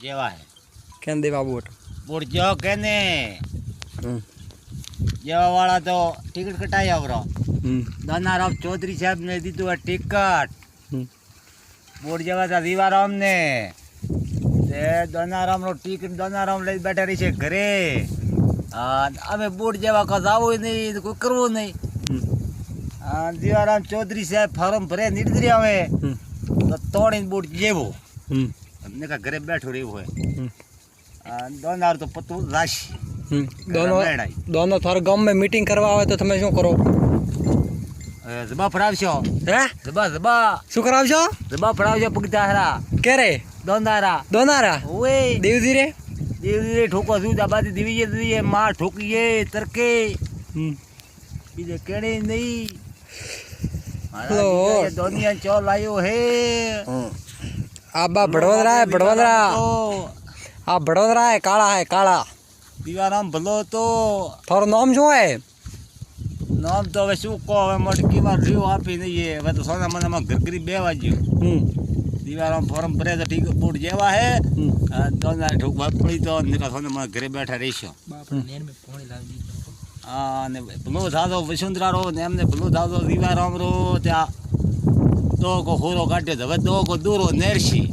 જેવા હે કેમ દેવા વોટ બુટ જો કે ને જેવા વાળા તો ટિકિટ કટાઈ આવરો દાનારામ ચૌધરી સાહેબ ને દીધું આ ટિકટ બુટ જેવા હતા દીવારામ ને તે દાનારામ નો ટિકિટ દાનારામ લઈ બેઠા રહી છે ઘરે અમે બુટ જેવા કસ આવું નહીં કોઈ કરવું નહીં દીવારામ ચૌધરી સાહેબ ફોર્મ ભરે નીકળી આવે તો તોડીને બુટ જેવો ને કા ઘરે બેઠું રહેવું હોય દોનાર તો પતું રાશી દોનો થાર ગામમાં મીટિંગ કરવા આવે તો તમે શું કરો જબા ફરાવશો હે જબા શું કરાવશો જબા ફરાવશો પગદાહરા ક્યારે દોનારા ઓએ દેવજી રે ઠોકો શું દાબાથી દીવીએ માર ઠોકીએ તરકે બીજે કેણે નહીં દોનિયા ચો લાયો હે આ બા ભડવદરા આ ભડવદરા હે કાળા દીવારામ ભલો તો તારું નામ શું હે નામ તો હવે શું કહો હવે મટકી માં રીવ આપી નહીં હવે તો સોના મનામાં ઘરઘરી બે વાગ્યો દીવારામ ફોરમ ભરે તો ઠીક બુટ જેવા હે દોના ઠોક બાપડી તો નીકળ સોના મને ઘરે બેઠા રહીશો હા ને ભલો થાતો વસુંધરા રો ને એમને ભલો થાતો દીવારામ રો ત્યાં દો કો હોરો કાઢ્યો હવે દો કો દૂરો નેરશી